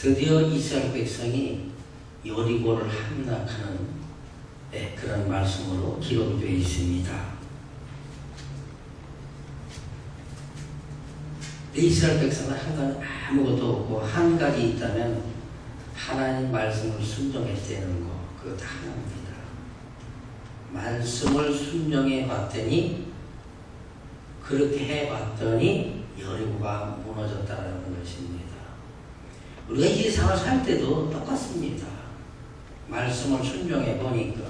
드디어 이스라엘 백성이 여리고를 함락하는 그런 말씀으로 기록되어 있습니다. 이스라엘 백성은 한가는 아무것도 없고 한 가지 있다면 하나님 말씀을 순종했다는 거, 그거 다 하나입니다. 말씀을 순종해 봤더니, 그렇게 해 봤더니 여리고가 무너졌다는 것입니다. 우리가 이 세상을 살 때도 똑같습니다. 말씀을 순종해 보니까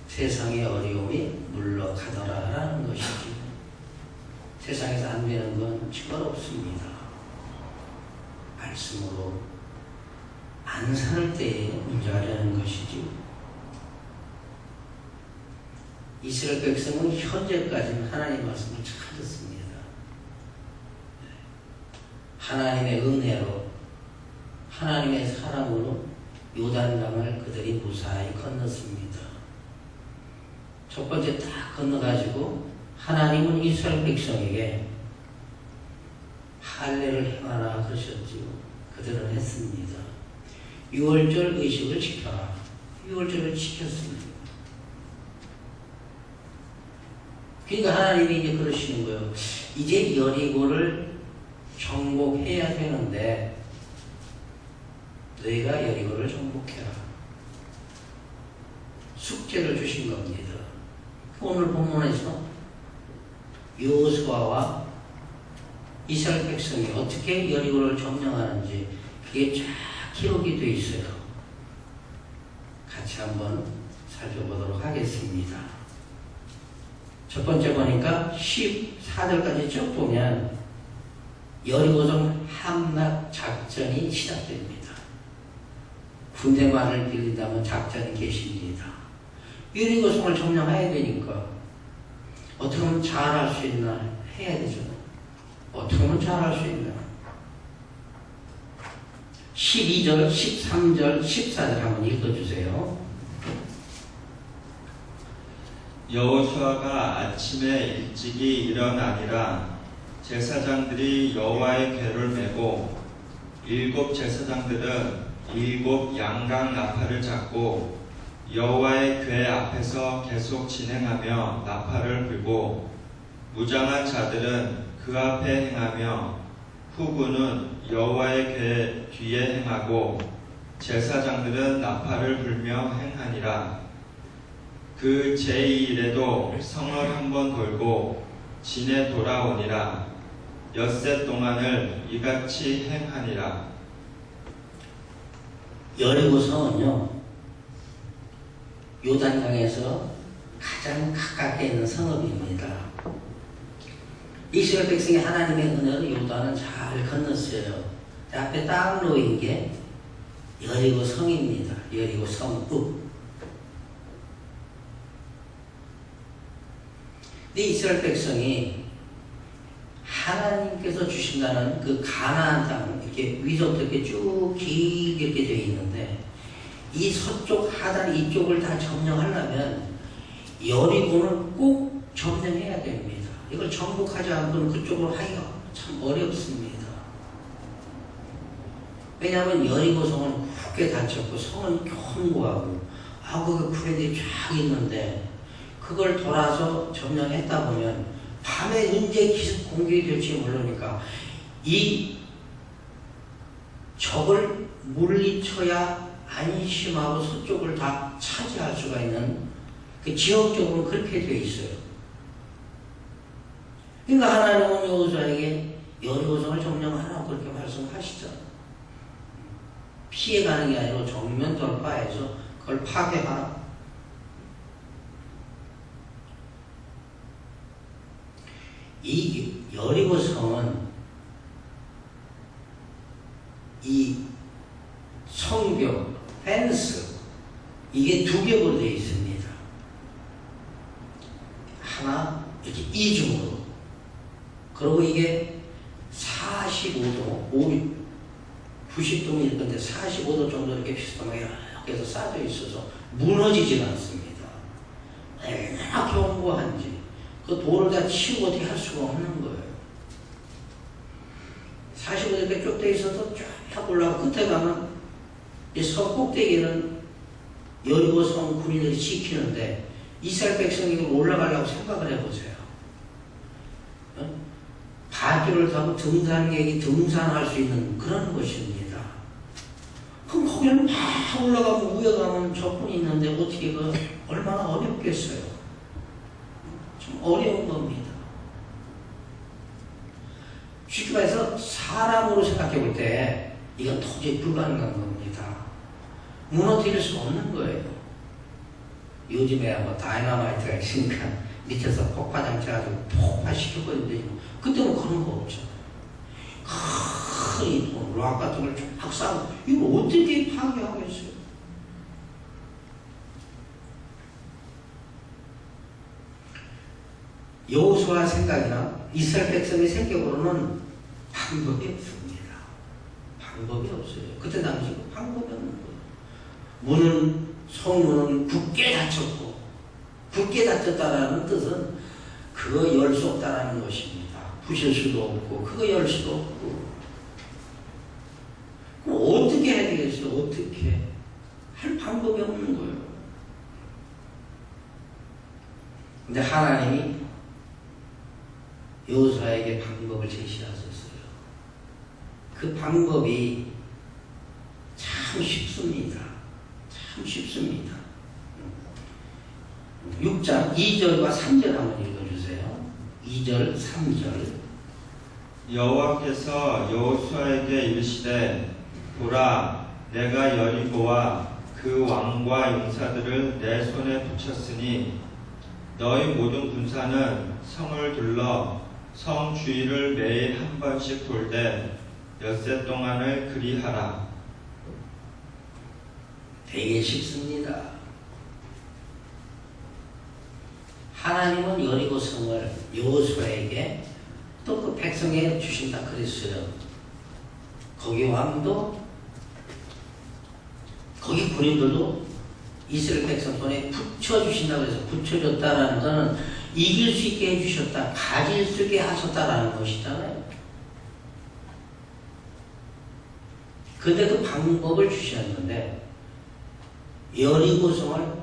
세상의 어려움이 물러가더라라는 것이지. 세상에서 안 되는 건 정말 없습니다. 말씀으로 안 살 때에 문제가 되는 것이지. 이스라엘 백성은 현재까지는 하나님의 말씀을 잘 듣습니다. 하나님의 은혜로, 하나님의 사랑으로 요단강을 그들이 무사히 건넜습니다. 첫 번째 딱 건너가지고 하나님은 이스라엘 백성에게 할례를 행하라 그러셨지요. 그들은 했습니다. 6월절 의식을 지켜라. 6월절을 지켰습니다. 그러니까 하나님이 이제 그러시는 거예요. 이제 여리고를 정복해야 되는데 너희가 여리고를 정복해라. 숙제를 주신 겁니다. 오늘 본문에서 여호수아와 이스라엘 백성이 어떻게 여리고를 점령하는지 그게 쫙 기록이 되어 있어요. 같이 한번 살펴보도록 하겠습니다. 첫 번째 보니까 14절까지 쭉 보면 여리고성 함락 작전이 시작됩니다. 군대만을 빌린다면 작전이 계십니다. 여리고성을 점령해야 되니까 어떻게 하면 잘할 수 있나 해야 되죠. 어떻게 하면 잘할 수 있나. 12절, 13절, 14절 한번 읽어주세요. 여호수아가 아침에 일찍이 일어나니라. 제사장들이 여호와의 궤를 메고 7 제사장들은 7 양강 나팔을 잡고 여호와의 궤 앞에서 계속 진행하며 나팔을 불고 무장한 자들은 그 앞에 행하며 후군은 여호와의 궤 뒤에 행하고 제사장들은 나팔을 불며 행하니라. 그 제2일에도 성을 한번 돌고 진에 돌아오니라. 엿새 동안을 이같이 행하니라. 여리고성은요, 요단강에서 가장 가깝게 있는 성읍입니다. 이스라엘 백성이 하나님의 은혜로 요단을 잘 건넜어요. 앞에 딱 놓인 게 여리고성입니다. 여리고성읍. 근데 이스라엘 백성이 하나님께서 주신다는 그 가나안 땅, 이렇게 위서부터 이렇게 쭉 길게 이렇게 되어 있는데, 이 서쪽 하단 이쪽을 다 점령하려면 여리고는 꼭 점령해야 됩니다. 이걸 정복하지 않고는 그쪽으로 하기가 참 어렵습니다. 왜냐하면 여리고성은 굳게 닫혔고 성은 견고하고 그 구레들이 쫙 있는데, 그걸 돌아서 점령했다 보면 밤에 언제 기습 공격이 될지 모르니까 이 적을 물리쳐야 안심하고 서쪽을 다 차지할 수가 있는, 그 지역적으로 그렇게 되어 있어요. 그러니까 하나님은 여호수아에게 여리고성을 점령하라고 그렇게 말씀하시죠. 피해가는 게 아니고 정면 돌파해서 그걸 파괴하라. 이 여리고성은 이 성벽, 펜스, 이게 2겹으로 되어 있습니다. 하나 이렇게 이중으로. 그리고 이게 45도, 90도일 건데 45도 정도 이렇게 비슷하게 이렇게 해서 쌓여 있어서 무너지질 않습니다. 얼마나 견고한지 그 돌을 다 치우고 어떻게 할 수가 없는 거예요. 45도 이렇게 쭉 돼 있어서 쫙 올라가 끝에 가면 이 성 꼭대기는 여리고 성 군인들이 지키는데 이스라엘 백성이 올라가려고 생각을 해보세요. 밧줄을 타고 등산객이 등산할 수 있는 그런 것입니다. 그럼 거기는 막 올라가면 위에 가면 적군이 있는데 어떻게 얼마나 어렵겠어요. 좀 어려운 겁니다. 쉽게 말해서 사람으로 생각해 볼 때 이건 도저히 불가능한 겁니다. 무너뜨릴 수 없는 거예요. 요즘에 뭐 다이너마이트가 있으니까 밑에서 폭파장치 가지고 폭파시켰거든요. 그때는 그런 거 없잖아요. 큰 락 같은 걸 쫙 쌓고 이걸 어떻게 파괴하겠어요? 여호수아 생각이나 이스라엘 백성의 생각으로는 방법이 없습니다. 방법이 없어요. 그때 당시 방법이 없는 거예요. 성문은 굳게 닫혔고, 굳게 닫혔다라는 뜻은 그거 열 수 없다라는 것입니다. 부실 수도 없고, 그거 열 수도 없고. 그럼 어떻게 해야 되겠어요? 어떻게? 할 방법이 없는 거예요. 근데 하나님이 여호수아에게 방법을 제시하셨어요. 그 방법이 참 쉽습니다. 참 쉽습니다. 6장 2절과 3절 한번 읽어주세요. 2절, 3절. 여호와께서 여호수아에게 이르시되 보라 내가 여리고와 그 왕과 용사들을 내 손에 붙였으니 너희 모든 군사는 성을 둘러 성 주위를 매일 한 번씩 돌되 엿새 동안을 그리하라. 되게 쉽습니다. 하나님은 여리고 성을 여호수아에게 또 그 백성에게 주신다 그랬어요. 거기 왕도 거기 군인들도 이스라엘 백성 손에 붙여주신다 그래서 붙여줬다라는 것은 이길 수 있게 해주셨다, 가질 수 있게 하셨다라는 것이잖아요. 근데 그 방법을 주셨는데 여리고성을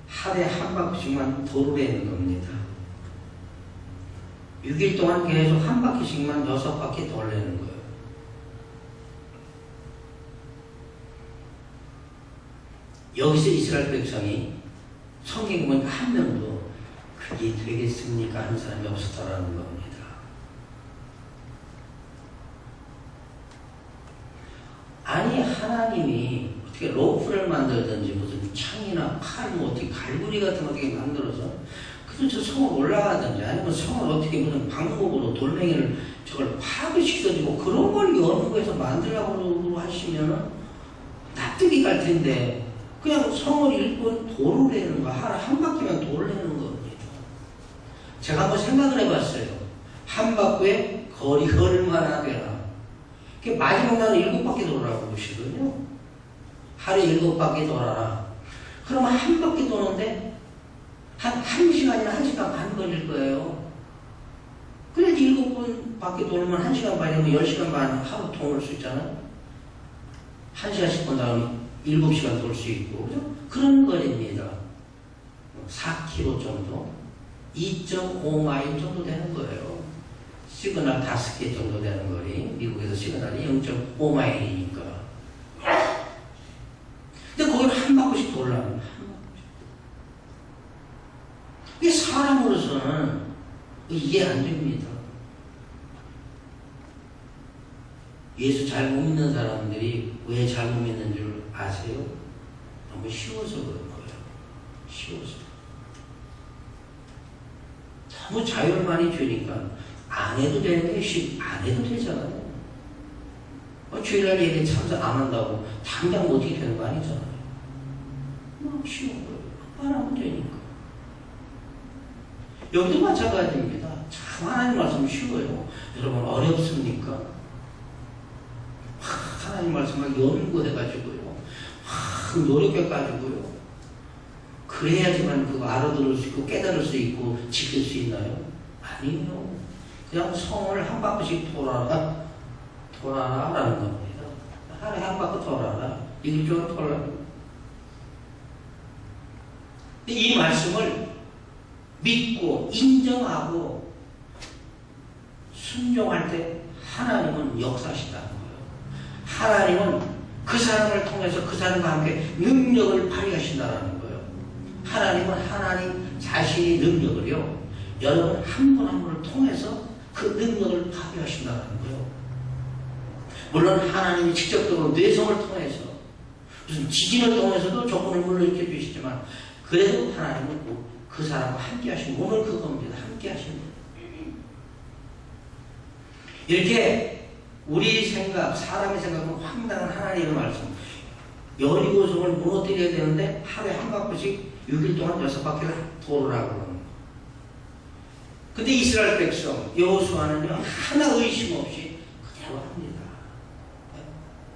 하루에 한 바퀴씩만 돌으라는 겁니다. 6일 동안 계속 한 바퀴씩만 6바퀴 돌라는 거예요. 여기서 이스라엘 백성이 성경 보니까 한 명도 그게 되겠습니까? 하는 사람이 없었다라는 겁니다. 아니 하나님이 어떻게 로프를 만들든지 무슨 창이나 칼, 뭐 어떻게 갈고리 같은 거 어떻게 만들어서 그래서 저 성을 올라가든지 아니면 성을 어떻게 무슨 방법으로 돌멩이를 저걸 파괴시켜주고 그런 걸 연구해서 만들라고 하시면은 납득이 갈 텐데 그냥 성을 일꾼 도르라는 거 하루 한 바퀴만 도르라는 겁니다. 제가 한번 생각을 해봤어요. 한 바퀴에 거리가 얼마나 되나. 마지막 날은 7바퀴 돌으라고 그러시거든요. 하루에 7바퀴 돌아라. 그러면 한 바퀴 도는데 한 1시간이나 1시간 반 걸릴 거예요. 그래도 7바퀴 돌면 1시간 반이면 10시간 반 하루 통을 수 있잖아요. 1시간씩 본 다음에 7시간 돌 수 있고, 그죠? 그런 거리입니다. 4km 정도, 2.5마일 정도 되는 거예요. 시그널 5개 정도 되는 거리. 미국에서 시그널이 0.5마일이니까. 근데 거기를 한 바퀴씩 돌라는 거예요. 이게 사람으로서는 이해 안 됩니다. 예수 잘 못 믿는 사람들이 왜 잘 못 믿는 줄 아세요? 너무 쉬워서 그런 거예요. 쉬워서. 너무 자유를 많이 주니까 안 해도 되는 게 안 해도 되잖아요. 주일날 예배 참석 안 한다고 당장 어떻게 되는 거 아니잖아요. 너무 쉬운 거예요. 안 하면 되니까. 여기도 마찬가지입니다. 참 하나님 말씀이 쉬워요. 여러분 어렵습니까? 하나님 말씀을 연구해가지고요. 노력해가지고요. 그래야지만 그거 알아들을 수 있고 깨달을 수 있고 지킬 수 있나요? 아니요. 그냥 성을 한 바퀴씩 돌아라. 돌아라라는 겁니다. 하루에 한 바퀴 돌아라. 이쪽으로 돌아라. 이 말씀을 믿고 인정하고 순종할 때 하나님은 역사하신다는 거예요. 하나님은 그 사람을 통해서 그 사람과 함께 능력을 발휘하신다는 거예요. 하나님은 하나님 자신의 능력을요, 여러분 한 분 한 분을 통해서 그 능력을 발휘하신다는 거예요. 물론 하나님이 직접적으로 뇌성을 통해서 무슨 지진을 통해서도 조건을 물러일으켜 주시지만 그래도 하나님은 그 사람과 함께 하신 오늘 그겁니다. 함께 하신 분. 이렇게 우리 생각, 사람의 생각은 황당한 하나님의 말씀. 여리고성을 무너뜨려야 되는데 하루에 한 바퀴씩 6일 동안 6바퀴를 돌으라고 그러는 거예요. 근데 이스라엘 백성 여호수아는요 하나 의심 없이 그대로 합니다.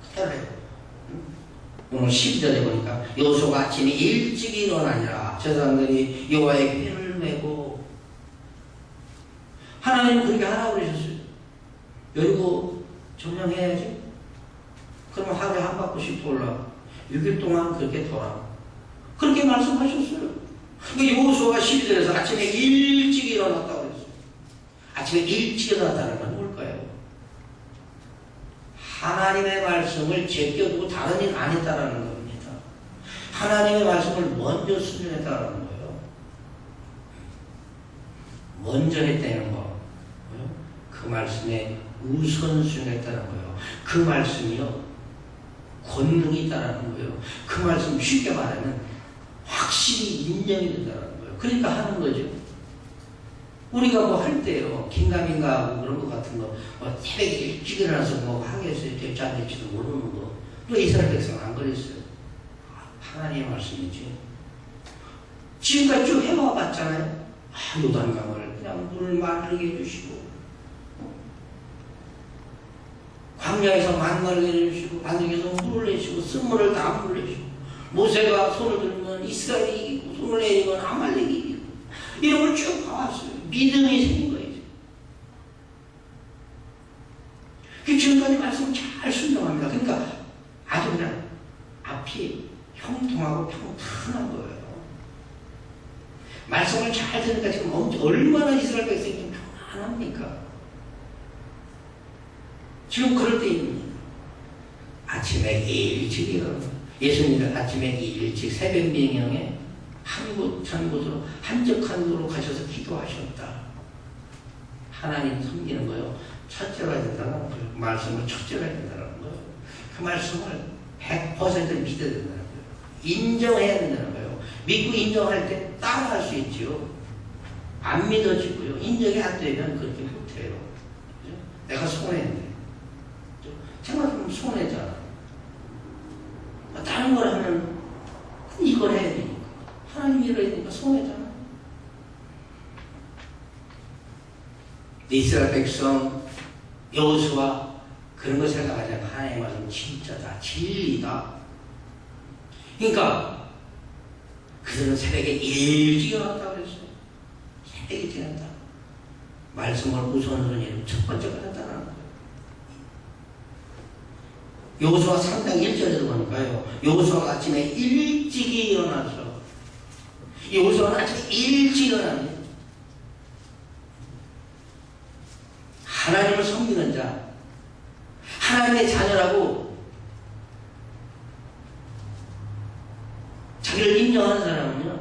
그대로 해요. 오늘 12절에 보니까 여호수아가 아침에 일찍 일어나니라. 저 사람들이 여호와의 궤를 메고 하나님은 그렇게 하라고 그러셨어요. 여리고 점령해야지. 그러면 하루에 한 바퀴씩 돌라. 6일 동안 그렇게 돌아. 그렇게 말씀하셨어요. 여호수아가 12절에서 아침에 일찍 일어났다고 그랬어요. 아침에 일찍 일어났다는 건 뭘까요? 하나님의 말씀을 제껴두고 다른 일 안 했다라는 겁니다. 하나님의 말씀을 먼저 순종했다라는 거예요. 먼저 했다는 거. 그 말씀에 우선순종했다는 거예요. 그 말씀이요 권능이 있다라는 거예요. 그 말씀 쉽게 말하면 확실히 인정이 된다는 거예요. 그러니까 하는 거죠. 우리가 뭐 할 때요, 긴가민가 하고 그런 것 같은 거, 뭐 새벽에 일찍 일어나서 뭐 하겠어요. 될지 안 될지도 모르는 거. 왜 이스라엘 백성은 안 그랬어요? 하나님의 말씀이지. 지금까지 쭉 해와 봤잖아요. 요단강을 그냥 물 마르게 해주시고, 광야에서 만나를 내려주시고, 반석에서 물을 내시고, 쓴물을 다 물을 내시고, 모세가 손을 들면 이스라엘이 이기고, 손을 내리면 아말렉이 이기고, 이런 걸 쭉 봐왔어요. 믿음이 생긴 거예요. 지금까지 말씀 잘 순종합니다. 그러니까 아주 그냥 앞이 형통하고 평탄한 거예요. 말씀을 잘 들으니까 지금 얼마나 이스라엘 백성이 좀 편안합니까? 지금 그럴 때입니다. 아침에 일찍 일어나. 예수님은 아침에 일찍 새벽 명령에 한 곳으로 한적한 곳으로 가셔서 기도하셨다. 하나님 섬기는 거요. 첫째로 해야 된다는 거예요. 말씀을 첫째로 해야 된다는 거예요. 그 말씀을 100% 믿어야 된다는 거예요. 인정해야 된다는 거예요. 믿고 인정할 때 따라할 수 있지요. 안 믿어지고요. 인정이 안 되면 그렇게 못해요. 그죠? 내가 손해인데. 생각하면 손해잖아. 다른 걸 하면 이걸 해야 되니까. 하나님 일을 해야 되니까 손해잖아. 이스라엘 백성 여호수아 그런 거 생각하지 않고 하나님의 말씀 진짜다, 진리다. 그러니까 그들은 새벽에 일찍 일어났다고 그랬어요. 새벽에 일찍 일어났다. 말씀을 우선순위로 첫 번째가 됐다는 거예요. 여호수아 3장 1절에도 보니까요. 여호수아가 아침에 일찍이 일어나서 여호수아는 아침에 일찍 일어납니다. 하나님을 섬기는 자, 하나님의 자녀라고 자기를 인정하는 사람은요,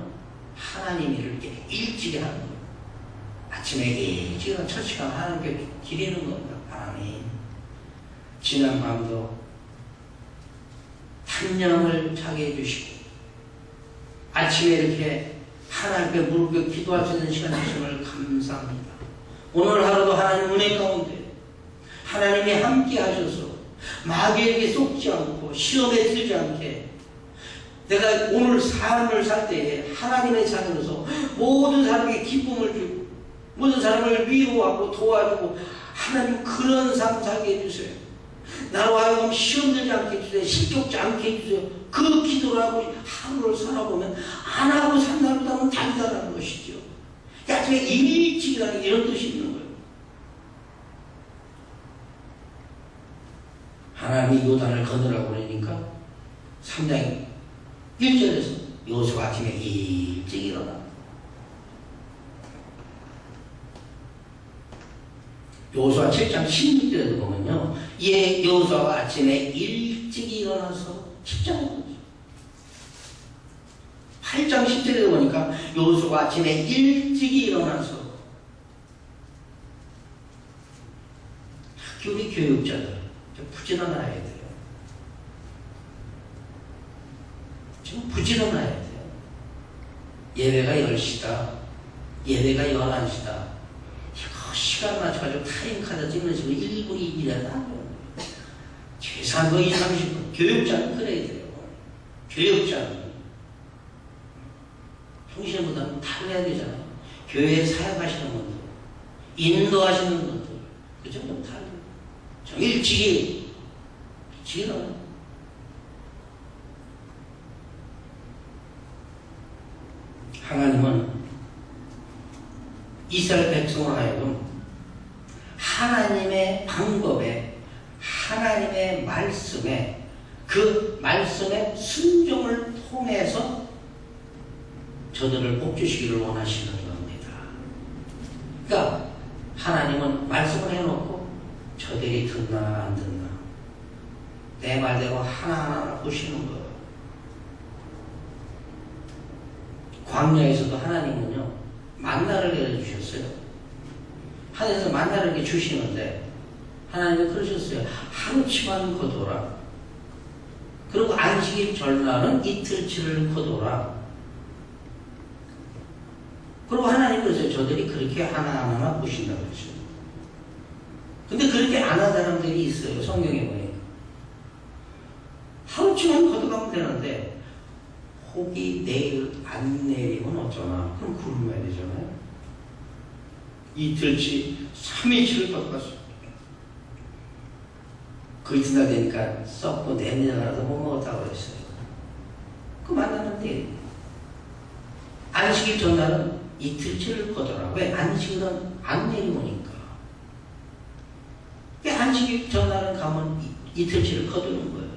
하나님 일을 이렇게 일찍 하는 거예요. 아침에 일찍 일어나 첫 시간 하나님께 기리는 겁니다. 하나님, 지난 밤도 탄념을 자게 해주시고, 아침에 이렇게 하나님께 무릎 기도할 수 있는 시간 주심을 감사합니다. 오늘 하루도 하나님 은혜 가운데 하나님이 함께 하셔서 마귀에게 속지 않고 시험에 들지 않게 내가 오늘 삶을 살 때에 하나님의 자녀로서 모든 사람에게 기쁨을 주고 모든 사람을 위로하고 도와주고 하나님 그런 삶 살게 해주세요. 나로 하여금 시험 들지 않게 해주세요. 실족지 않게 해주세요. 그 기도를 하고 하루를 살아보면 안 하고 산 날보다는 달다라는 것이죠. 아침에 일찍이라는 이런 뜻이 있는 거예요. 하나님이 요단을 건너라고 그러니까 3장 1절에서 여호수아 아침에 일찍 일어나. 여호수아 7장 16절에도 보면요. 예, 여호수아가 아침에 일찍 일어나서 십자가를 졌죠. 8장 10절에도 보니까 여호수아가 아침에 일찍 일어나서 우리 교육자들 좀 부지런해야 돼요. 좀 부지런해야 돼요. 예배가 10시다. 예배가 11시다. 이거 시간 맞춰가지고 타임카드 찍는 식으로 1분, 2분이라도 안 돼요. 최소한 2, 30분. 교육자는 그래야 돼요. 교육자는. 평신보다는 달라야 되잖아요. 교회에 사역하시는 분들, 인도하시는 분들, 그 정도는 달라요. 좀 일찍이 일어나. 하나님은 이스라엘 백성으로 하여금 하나님의 방법에, 하나님의 말씀에, 그 말씀의 순종을 통해서 저들을 복주시기를 원하시는 겁니다. 그러니까 하나님은 말씀을 해놓고 저들이 듣나 안 듣나 내 말대로 하나하나 보시는 거예요. 광야에서도 하나님은요 만나를 내려주셨어요. 하늘에서 만나를 이렇게 주시는데 하나님은 그러셨어요. 하루치만 거둬라. 그리고 안식일 전날은 이틀치를 거둬라. 그리고 하나님 그러세요. 저들이 그렇게 하나하나 보신다고 그러죠. 근데 그렇게 안 하는 사람들이 있어요. 성경에 보니까. 하루치만 거둬가면 되는데 혹이 내일 안 내리면 어쩌나. 그럼 굶어야 되잖아요. 이틀치, 3일치를 거둬갔어요. 그 이튿날 되니까 썩고 냄새가 나서 못 먹었다고 그랬어요. 그 만나는데 안식일 전날은 이틀치를 거둬라. 왜? 안식일은 안 내리니까. 안식일 전날은 가면 이틀치를 거두는 거예요.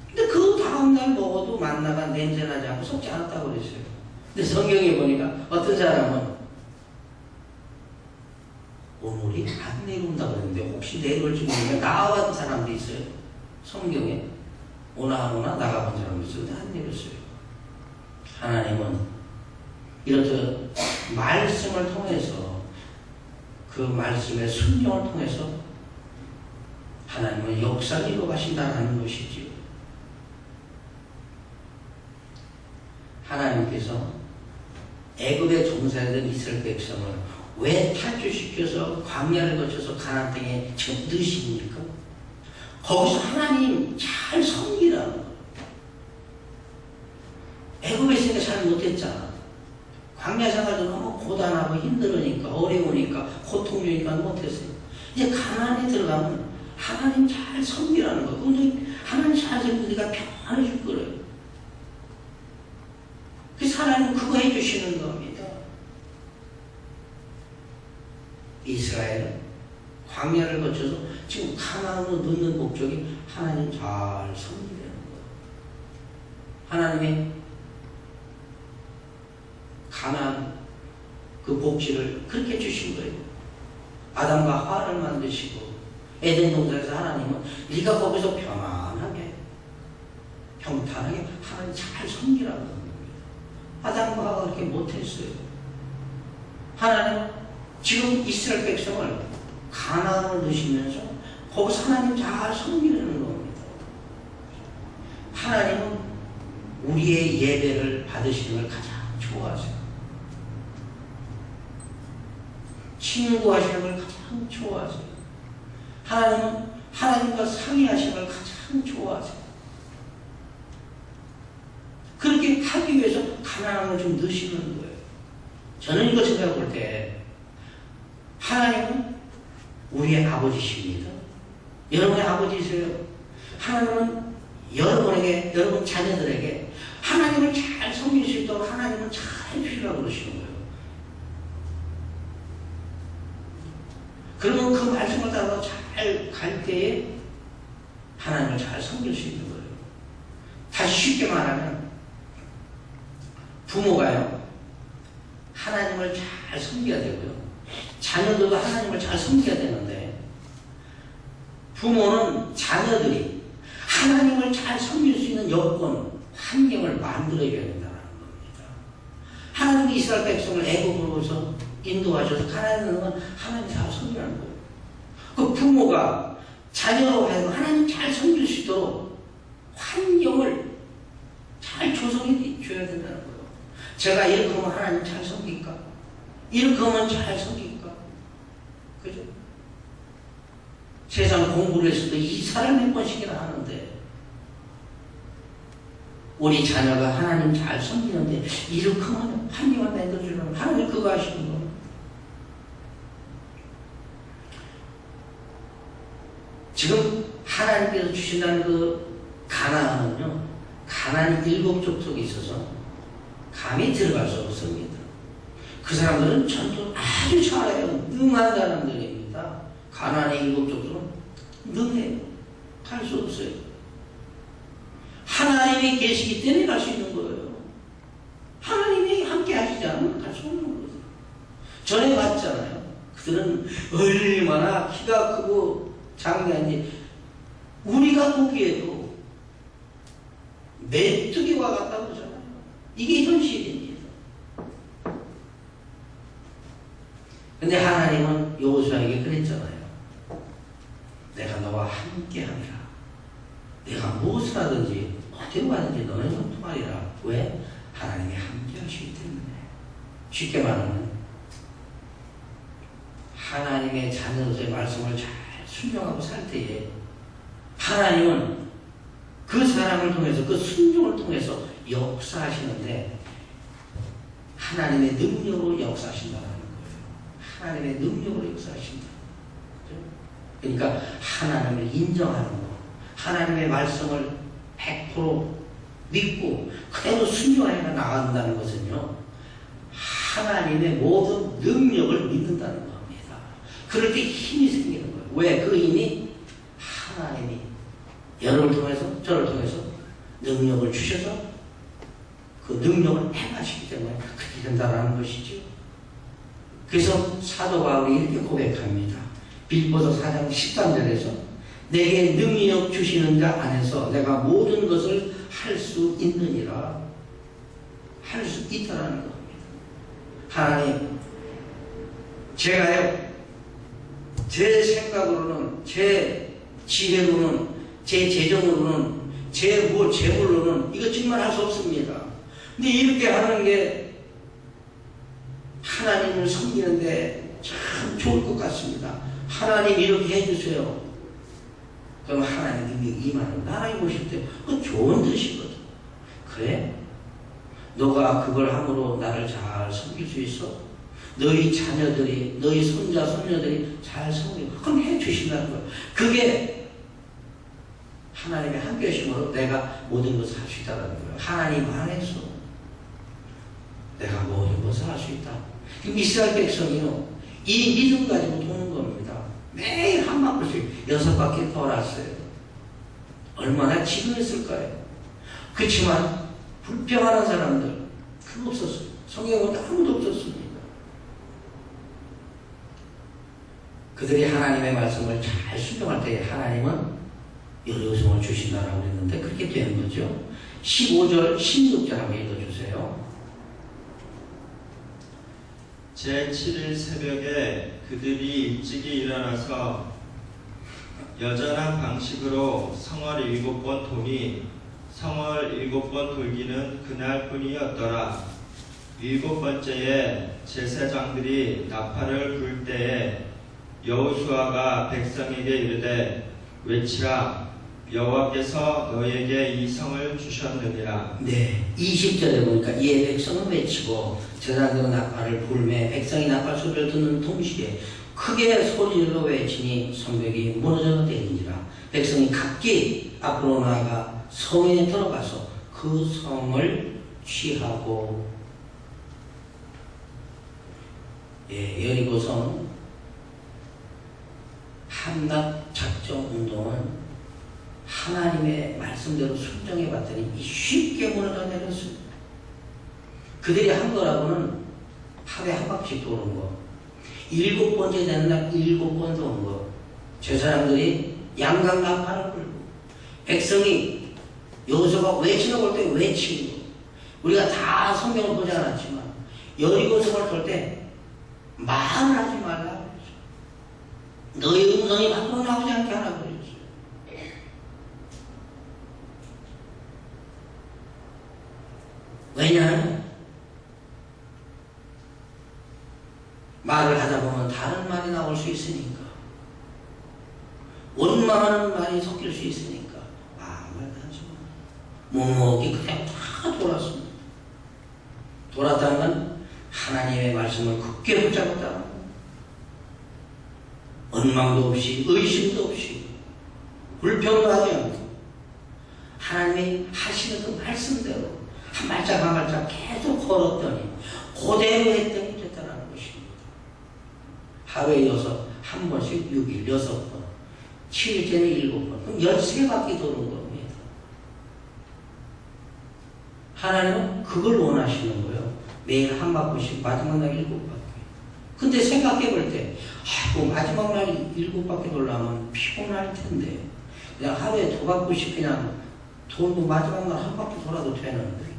근데 그 다음날 먹어도 만나가 냄새나지 않고 썩지 않았다고 그랬어요. 근데 성경에 보니까 어떤 사람은 오늘이 안 내려온다고 그랬는데 혹시 내려올지 모르니까 나와본 사람도 있어요. 성경에 오나오나 나가본 사람도 있어요. 근데 안 내렸어요. 하나님은 이렇게 말씀을 통해서 그 말씀의 순종을 통해서 하나님은 역사를 이루어가신다는 것이지요. 하나님께서 애굽에 종살이던 이스라엘 백성을 왜 탈출시켜서 광야를 거쳐서 가나안 땅에 지금 넣으십니까? 거기서 하나님 잘 섬기라는 거예요. 애굽에 있으니까 잘 못했잖아. 광야 생활도 너무 고단하고 힘들으니까, 어려우니까, 고통주니까 못했어요. 이제 가나안에 들어가면 하나님 잘 섬기라는 거. 근데 하나님 잘 섬기니까 평안해 줄 거예요. 그래서 하나님 그거 해주시는 겁니다. 이스라엘은 광야를 거쳐서 지금 가나안으로 넣는 목적이 하나님 잘 섬기라는 거예요. 하나님의 가나안 그 복지를 그렇게 주신 거예요. 아담과 하와를 만드시고 에덴 동산에서 하나님은 네가 거기서 편안하게 평탄하게 하나님 잘 섬기라는 겁니다. 아담과 하와가 그렇게 못했어요. 하나님 지금 이스라엘 백성을 가나안으로 넣으시면서 거기서 하나님 잘 섬기라는 겁니다. 하나님은 우리의 예배를 받으시는 걸 가장 좋아하세요. 친구하시는 걸 가장 좋아하세요. 하나님은 하나님과 상의하시는 걸 가장 좋아하세요. 그렇게 하기 위해서 가나안을 좀 넣으시는 거예요. 저는 이거 생각해 볼 때 하나님은 우리의 아버지십니다. 여러분의 아버지세요. 하나님은 여러분에게, 여러분 자녀들에게 하나님을 잘 섬길 수 있도록 하나님은 잘 해주시라고 그러시는 거예요. 그러면 그 말씀을 따라 잘 갈 때에 하나님을 잘 섬길 수 있는 거예요. 다시 쉽게 말하면 부모가요, 하나님을 잘 섬겨야 되고요. 자녀들도 하나님을 잘 섬겨야 되는데, 부모는 자녀들이 하나님을 잘 섬길 수 있는 여건, 환경을 만들어줘야 된다는 겁니다. 하나님이 이스라엘 백성을 애굽으로서 인도하셔서 가나안에 넣은 하나님 잘 섬기라는 거예요. 그 부모가 자녀로 하여금 하나님 잘 섬길 수 있도록 환경을 잘 조성해 줘야 된다는 거예요. 제가 이렇게 하면 하나님 잘 섬길까? 이렇게 하면 잘 섬길까? 그죠? 세상 공부를 했어도 이사를 몇 번씩이나 하는데, 우리 자녀가 하나님 잘 섬기는데 이렇게 하면 환경을 만들어주는 하나님 그거 하시는 거예요. 지금 하나님께서 주신다는 그 가나안은요, 가나안 7족 속에 있어서 감히 들어갈 수 없습니다. 그 사람들은 전투 아주 잘해요. 능한 사람들입니다. 가나안의 7족속은 능해요. 갈 수 없어요. 하나님이 계시기 때문에 갈 수 있는 거예요. 하나님이 함께 하시지 않으면 갈 수 없는 거예요. 전에 봤잖아요. 그들은 얼마나 키가 크고 장대한지 우리가 보기에도 메뚜기와 같다고 그러잖아요. 이게 현실입니다. 근데 하나님은 여호수아에게 그랬잖아요. 내가 너와 함께하리라. 내가 무엇을 하든지 어디로 가든지 너는 성통하리라. 왜? 하나님이 함께 하시기 때문에. 쉽게 말하면 하나님의 자녀로서의 말씀을 잘 순종하고 살 때에 하나님은 그 사람을 통해서, 그 순종을 통해서 역사하시는데 하나님의 능력으로 역사하신다는 거예요. 하나님의 능력으로 역사하신다. 그러니까 하나님을 인정하는 거, 하나님의 말씀을 100% 믿고 그대로 순종하여 나간다는 것은요, 하나님의 모든 능력을 믿는다는 겁니다. 그럴 때 힘이 생기는 거예요. 왜? 그 힘이 하나님이 여러분을 통해서, 저를 통해서 능력을 주셔서 그 능력을 행하시기 때문에 그렇게 된다는 것이죠. 그래서 사도 바울이 이렇게 고백합니다. 빌보서 4장 13절에서 내게 능력 주시는 자 안에서 내가 모든 것을 할 수 있느니라. 할 수 있다라는 겁니다. 하나님, 제가요, 제 생각으로는, 제 지혜로는, 제 재정으로는, 제 재물로는 이거 정말 할 수 없습니다. 근데 이렇게 하는 게 하나님을 섬기는데 참 좋을 것 같습니다. 하나님 이렇게 해주세요. 그럼 하나님 능력이 임하는, 나라에 보실 때 그 좋은 뜻이거든. 그래? 너가 그걸 함으로 나를 잘 섬길 수 있어? 너희 자녀들이, 너희 손자, 손녀들이 잘 섬기고, 그럼 해주신다는 거야. 그게 하나님의 함께 하심으로 내가 모든 것을 할 수 있다는 거예요. 하나님 안에서 내가 모든 것을 할 수 있다. 그럼 이스라엘 백성이요, 이 믿음 가지고 도는 겁니다. 매일 한 바퀴씩 6바퀴 돌았어요. 얼마나 지루했을까요? 그렇지만 불평하는 사람들 그거 없었어요. 성경은 아무도 없었습니다. 그들이 하나님의 말씀을 잘 순종할 때 하나님은 여호수아를 주신다라고 했는데 그렇게 되는 거죠. 15절, 16절 한번 읽어주세요. 제7일 새벽에 그들이 일찍이 일어나서 여전한 방식으로 성을 7번 도니 성을 7번 돌기는 그날뿐이었더라. 7번째에 제사장들이 나팔을 불 때에 여호수아가 백성에게 이르되 외치라, 여호와께서 너에게 이 성을 주셨느니라. 네, 20절에 보니까 이에 백성은 외치고 제사장들은 나팔을 불매 백성이 나팔 소리를 듣는 동시에 크게 소리로 외치니 성벽이 무너져 내리니라. 백성이 각기 앞으로 나아가 성에 들어가서 그 성을 취하고, 여리고성 삼납 작정 운동은 하나님의 말씀대로 순종해 봤더니 쉽게 무너져 내렸어요. 그들이 한 거라고는 하루에 한 바퀴 도는 거, 7번째 되는 날 7번 도는 거, 저 사람들이 양강 나팔을 불고 백성이 여호수아가 외치러 올 때 외치고, 우리가 다 성경을 보지 않았지만 여리고성을 돌 때 말을 하지 말라 그랬죠. 너희 음성이 밖으로 나오지 않게 하라 그랬죠. 왜냐하면 말을 하다 보면 다른 말이 나올 수 있으니까, 원망하는 말이 섞일 수 있으니까 아무 말도 하지 마. 묵묵히 그냥 다 돌았습니다. 돌았다는 건 하나님의 말씀을 굳게 붙잡았다는 거. 원망도 없이 의심도 없이 불평도 하지 않고 하나님이 하시는 그 말씀대로 한 발짝 한 발짝 계속 걸었더니 그대로 했더니 됐다는 것입니다. 하루에 한 번씩 6일 6번, 7일째는 7번, 그럼 13바퀴 도는 겁니다. 하나님은 그걸 원하시는 거예요. 매일 한 바퀴씩, 마지막 날 7바퀴. 근데 생각해 볼 때, 아이고, 마지막 날 7바퀴 돌려면 피곤할 텐데, 그냥 하루에 2바퀴씩 그냥 돌고 마지막 날 한 바퀴 돌아도 되는데,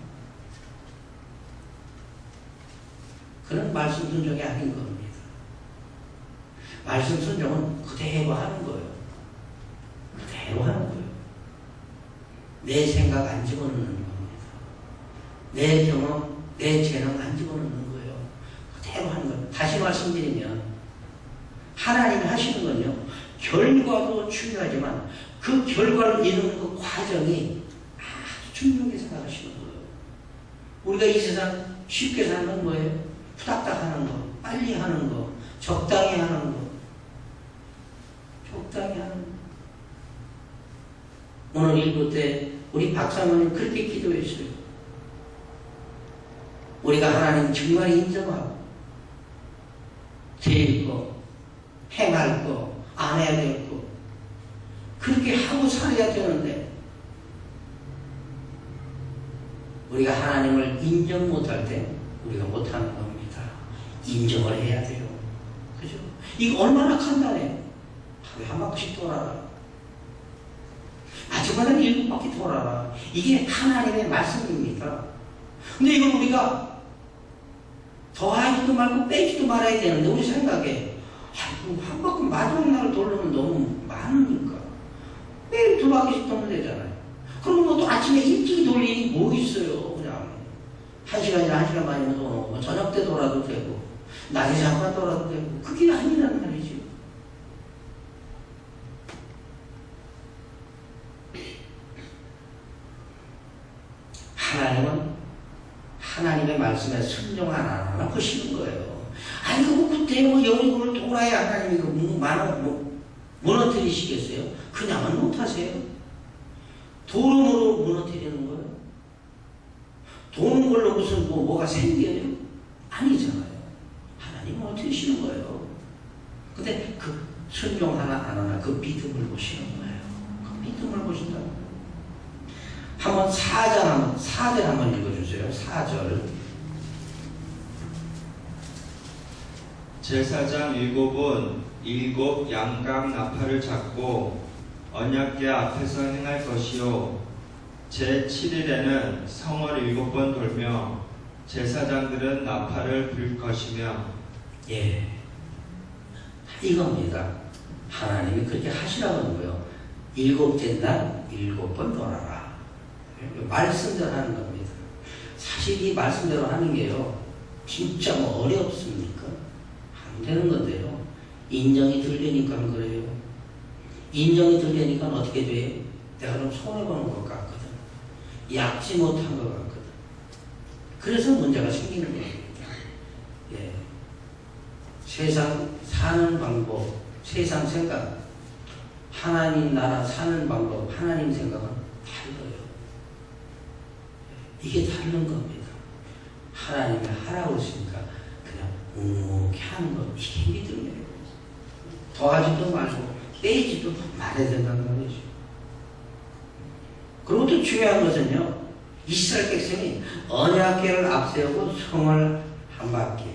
그런 말씀 순종이 아닌 겁니다. 말씀 순종은 그대로 하는 거예요. 그대로 하는 거예요. 내 생각 안 집어넣는 겁니다. 내 경험, 내 재능 안 집어넣는 거예요. 그대로 하는 거예요. 다시 말씀드리면 하나님이 하시는 건요, 결과도 중요하지만 그 결과를 이루는 그 과정이 아주 중요하게 생각하시는 거예요. 우리가 이 세상 쉽게 사는 건 뭐예요? 후닥닥 하는 거, 빨리 하는 거, 적당히 하는 거, 적당히 하는 거. 오늘 일부 때 우리 박사모님 그렇게 기도했어요. 우리가 하나님 정말 인정하고 드릴 거, 행할 거, 안 해야 될 거, 그렇게 하고 살아야 되는데 우리가 하나님을 인정 못할 때 우리가 못하는 겁니다. 인정을 해야 돼요. 그죠? 이거 얼마나 간단해요. 하루에 한 바퀴씩 돌아라. 마지막에는 7바퀴 돌아라. 이게 하나님의 말씀입니다. 근데 이걸 우리가 더하지도 말고 빼지도 말아야 되는데 우리 생각에 한 바퀴 마지막 날을 돌려면 너무 많으니까 매일 2바퀴씩 돌면 되잖아요. 그럼 뭐 또 아침에 일찍 돌리니 뭐 있어요. 그냥 1시간이나 1시간 반이면 뭐 저녁 때 돌아도 되고 낮에 잠깐 돌아도 되고 그게 아니란 말이죠. 하나님은 하나님의 말씀에 순종 안 하나 보시는 거예요. 아니 그때 여리고를 돌아야 하나님이 무너뜨리시겠어요? 그냥은 못하세요. 도름으로 무너뜨리는 거예요. 도는 걸로 무슨 뭐가 생겨요? 아니잖아요. 하나님은 어떻게 하시는 거예요? 근데 그 순종 하나 안 하나 그 믿음을 보시는 거예요. 그 믿음을 보신다는 거예요. 한번 4절 한번 읽어주세요. 4절. 제사장 7은 7 양각 나팔을 잡고 언약궤 앞에서 행할 것이요 제7일에는 성을 7번 돌며 제사장들은 나팔을 불 것이며. 예, 이겁니다. 하나님이 그렇게 하시라는 거예요. 7째 날 7번 돌아라. 말씀대로 하는 겁니다. 사실 이 말씀대로 하는 게요, 진짜 뭐 어렵습니까? 안 되는 건데요. 인정이 들리니까 그래요. 인정이 들리니까 어떻게 돼요? 내가 좀 손해보는 것 같거든. 얕지 못한 것 같거든. 그래서 문제가 생기는 겁니다. 예. 세상 사는 방법, 세상 생각, 하나님 나라 사는 방법, 하나님 생각은 달라요. 이게 다른 겁니다. 하나님이 하라고 했으니까 그냥 묵묵히 하는 것, 이게 믿음이에요. 더하지도 말고 빼지도 말해야 된다는 말이죠. 그리고 또 중요한 것은요, 이스라엘 백성이 언약궤를 앞세우고 성을 한 바퀴,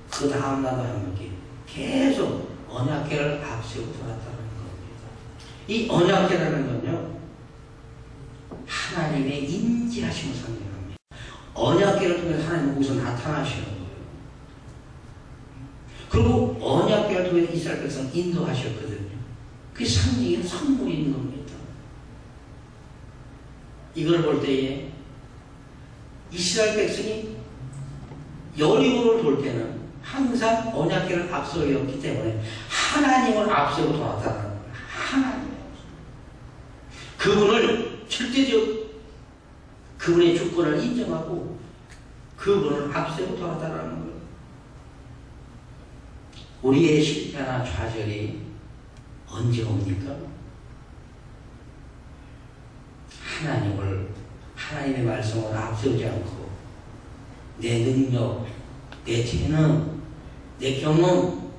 그 다음 날도 한 바퀴 계속 언약궤를 앞세우고 돌았다는 겁니다. 이 언약궤라는 건요, 하나님의 임재하심을 상징합니다. 언약궤를 통해서 하나님은 거기서 나타나시는 거예요. 그리고 언약궤를 통해서 이스라엘 백성 인도하셨거든요. 그게 상징인 선물인 겁니다. 이걸 볼 때에 이스라엘 백성이 여리고를 돌 때는 항상 언약궤를 앞세웠기 때문에 하나님을 앞세우고 돌았다는 거예요. 하나님. 그분을 절대적 그분의 주권을 인정하고 그분을 앞세우고 돌았다는 거예요. 우리의 실패나 좌절이 언제 옵니까? 하나님의 말씀을 앞세우지 않고 내 능력, 내 재능, 내 경험,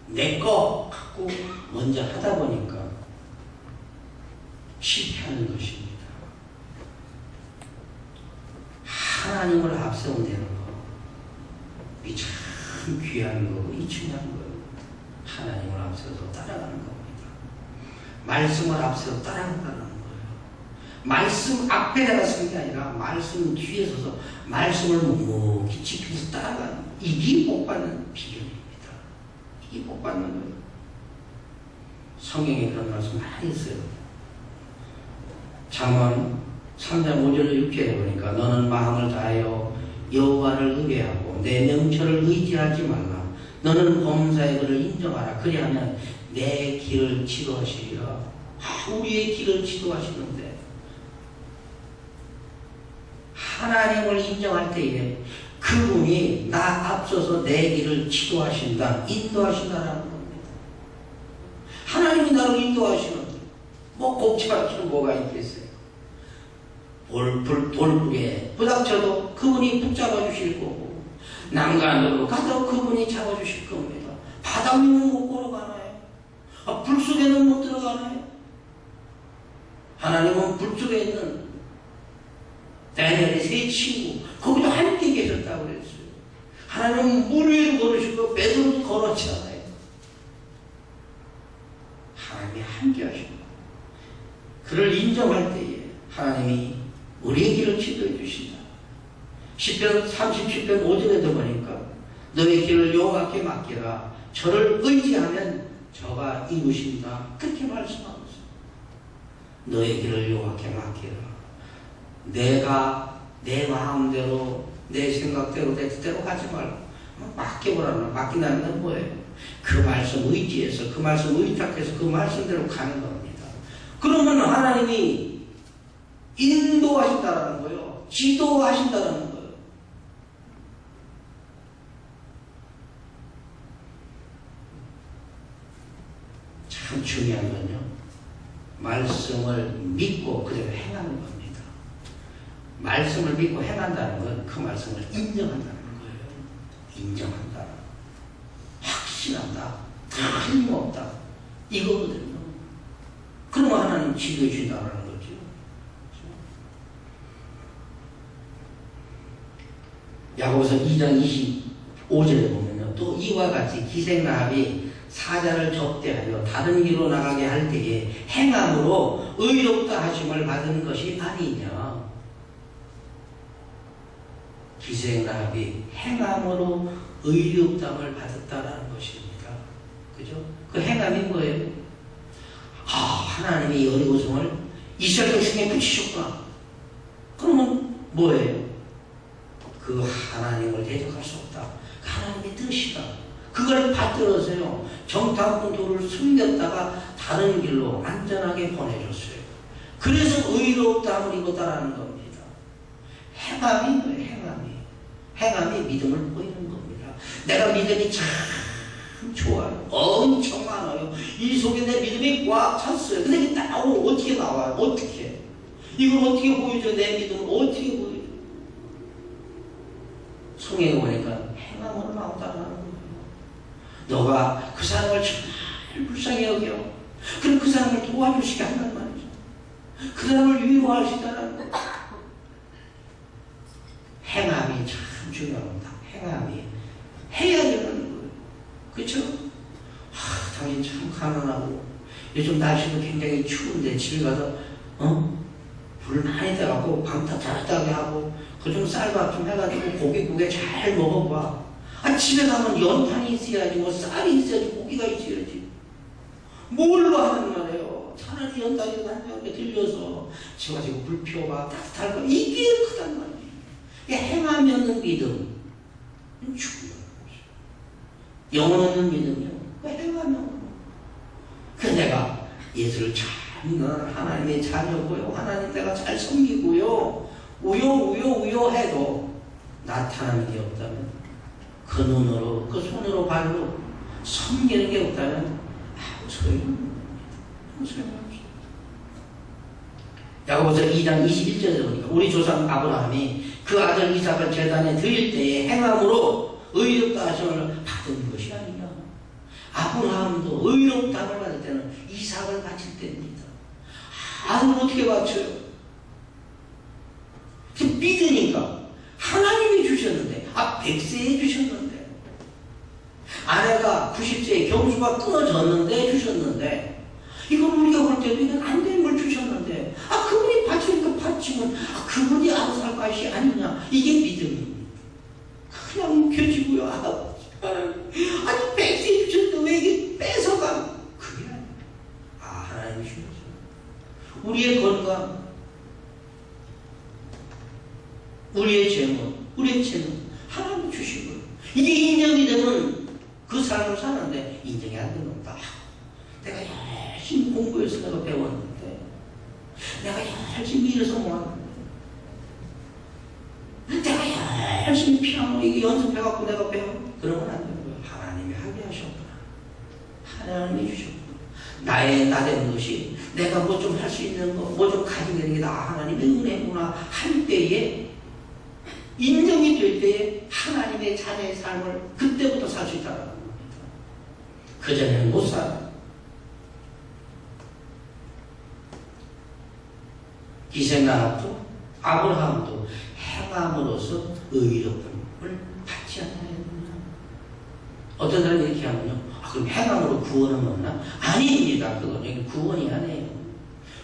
내 거 갖고 먼저 하다 보니까 실패하는 것입니다. 하나님을 앞세운다는 거, 이 참 귀한 거고, 이 중요한 거예요. 하나님을 앞세워서 따라가는 겁니다. 말씀을 앞세워 따라간다는 거예요. 말씀 앞에 내가 서는 게 아니라 말씀 뒤에 서서 말씀을 묵묵히 지키면서 따라가는, 이게 복받는 비결입니다. 이게 복받는 거예요. 성경에 그런 말씀 많이 있어요. 잠언 3장 5절 6절에 보니까 너는 마음을 다하여 여호와를 의뢰하고 내 명철을 의지하지 말라. 너는 범사의 그를 인정하라. 그리하면 내 길을 지도하시리라. 우리의 길을 지도하시는데 하나님을 인정할 때에 그분이 나 앞서서 내 길을 지도하신다, 인도하신다라는 겁니다. 하나님이 나를 인도하시는데 뭐 곱지않기는 뭐가 있겠어요? 돌불에 부닥쳐도 그분이 붙잡아 주실 거고, 난간으로 가도 그분이 잡아 주실 겁니다. 바다 위는 못 걸어가나요? 불 속에는 못 들어가나요? 하나님은 불 속에 있는 다니엘의 세 친구, 거기도 함께 계셨다고 그랬어요. 하나님은 물 위에도 걸으시고 베드로도 걸었잖아요. 하나님이 함께 하십니다. 그를 인정할 때에 하나님이 우리의 길을 지도해 주신다. 10편 37편 5절에도 보니까 너의 길을 여호와께 맡기라. 저를 의지하면 저가 이루신다. 그렇게 말씀하고 있어요. 너의 길을 여호와께 맡기라. 내가 내 마음대로 내 생각대로 내 뜻대로 가지 말고 맡겨보라는, 맡긴다는 건 뭐예요? 그 말씀 의지해서 그 말씀 의탁해서 그 말씀대로 가는 겁니다. 그러면 하나님이 인도하신다라는 거예요. 지도하신다라는 거예요. 참 중요한 건요, 말씀을 믿고 그대로 행하는 겁니다. 말씀을 믿고 행한다는 건 그 말씀을 인정한다는 거예요. 인정한다, 확신한다, 틀림없다, 이거거든요. 그러면 하나님 지도해 준다는 거죠. 야고보서 2장 25절에 보면요, 또 이와 같이 기생라합이 사자를 접대하여 다른 길로 나가게 할 때에 행함으로 의롭다 하심을 받은 것이 아니냐. 기생라합이 행함으로 의롭다함을 받았다라는 것입니다. 그죠? 그 행함이 뭐예요? 하나님이 여리고성을 이스라엘 백성에 붙이셨구나. 그러면 뭐예요? 그 하나님을 대적할 수 없다. 그 하나님의 뜻이다. 그걸 받들어서요, 정탐꾼 돌을 숨겼다가 다른 길로 안전하게 보내줬어요. 그래서 의롭다함을 입었다라는 겁니다. 행함이 뭐예요? 행함이 믿음을 보이는 겁니다. 내가 믿음이 참 좋아요. 엄청 많아요. 이 속에 내 믿음이 꽉 찼어요. 근데 이게 어떻게 나와요? 어떻게? 이걸 어떻게 보여줘? 내 믿음을 어떻게 보여줘? 성경에 보니까 행함으로 나온다는 거예요. 너가 그 사람을 정말 불쌍히 여겨. 그럼 그 사람을 도와주시게 한단 말이죠. 그 사람을 위로하시다는 거. 행함이 참 중요합니다. 행함이 해야 되는 거예요. 그렇죠? 당신 참 가난하고 요즘 날씨도 굉장히 추운데 집에 가서 불 많이 돼갖고 방 따뜻하게 하고 그 좀 쌀밥 좀 해가지고 고깃국에 잘 먹어봐. 집에 가면 연탄이 있어야지, 뭐 쌀이 있어야지, 고기가 있어야지. 뭘로 하는 말이에요. 차라리 연탄이 한장에 들려서 집에 가지고 불 피워봐. 따뜻할 거. 이게 크단 말이에요. 행함이 없는 믿음. 죽어요. 영혼 없는 믿음이요. 행함이 없는 거. 그래서 내가 예수를 잘 믿는 하나님의 자녀고요. 하나님 내가 잘 섬기고요. 우요 해도 나타나는 게 없다면, 그 눈으로, 그 손으로 발로 섬기는 게 없다면 아무 소용없습니다. 아무 소용없습니다. 야고보서 2장 21절에 보니까 우리 조상 아브라함이 그 아들 이삭을 제단에 드릴 때에 행함으로 의롭다 하심을 받은 것이 아니냐. 아브라함도 의롭다함을 받을 때는 이삭을 바칠 때입니다. 아들을 어떻게 바쳐요? 믿으니까 하나님이 주셨는데, 100세에 주셨는데, 아내가 90세에 경수가 끊어졌는데 주셨는데, 이건 우리가 볼 때도 이건 안 되는 걸 주셨는데, 그분이 바치니까 바치면 그분이 알아서 할 것이 아니냐. 이게 믿음입니다. 그냥 켜지고요. 아니 100세 주셨는데 왜 이게 뺏어가? 그게 아니에요. 하나님이 주셨어요. 우리의 건강, 우리의 재능 하나님 주시고요. 이게 인정이 되면 그 삶을 사는데, 인정이 안 되는 거다. 내가 열심히 공부해서 내가 배웠는데, 내가 열심히 일해서 모았는데, 내가 열심히 피아노 이게 연습해갖고 내가 배워. 그러면 안 되는 거예요. 하나님이 하게 하셨구나. 하나님이 주셨구나. 나 되는 것이 내가 뭐 좀 할 수 있는 거, 뭐 좀 가지게 되는 게 하나님의 은혜구나 할 때에, 인정이 될 때에 하나님의 자녀의 삶을 그때부터 살 수 있다는 겁니다. 그전에는 못 살아요. 이삭도 아브라함도 행함으로써 의롭음을 받지 않아요. 어떤 사람이 이렇게 하면요, 그럼 행함으로 구원은 없나? 아닙니다. 그건 구원이 아니에요.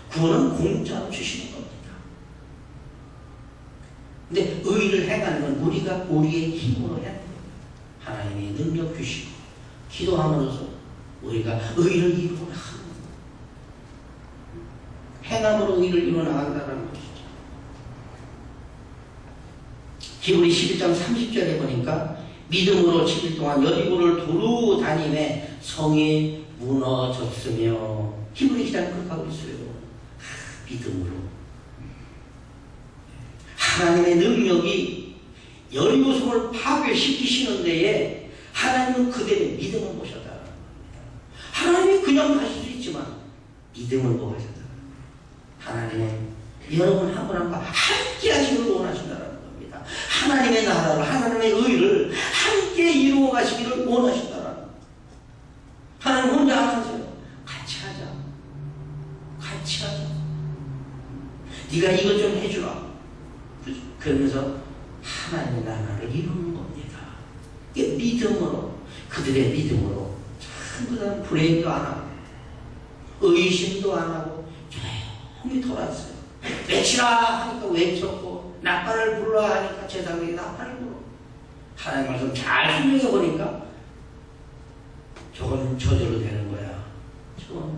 구원은 공짜로 주시는 겁니다. 근데 의를 행하는 건 우리의 힘으로 해야 돼요. 하나님이 능력 주시고 기도함으로써 우리가 의를 이루어 나가는 거예요. 행함으로 의를 이루어 나간다는 것이죠. 히브리 11장 30절에 보니까 믿음으로 7일 동안 여리고를 두루 다니며 성이 무너졌으며, 히브리 기자는 그렇게 하고 있어요. 믿음으로. 하나님의 능력이 여리고 성을 파괴시키시는 데에 하나님은 그들의 믿음을 보셨다. 하나님이 그냥 하실 수 있지만 믿음을 보셨다. 하나님은 여러분 한 분 한 분 함께 하시기를 원하신다는 겁니다. 하나님의 나라를, 하나님의 의를 함께 이루어 가시기를 원하신다는 겁니다. 하나님 혼자 안 하세요. 같이 하자. 같이 하자. 네가 이것 좀 해주라. 그러면서 하나님의 나라를 이루는 겁니다. 이게 믿음으로, 그들의 믿음으로 참 그 사람 불행도 안 하고 의심도 안 하고 조용히 돌았어요. 외치라 하니까 외쳤고, 나팔을 불러라 하니까 제사장이 나팔을 불러. 하나님 말씀 잘 설명해 보니까 저건 저절로 되는 거야.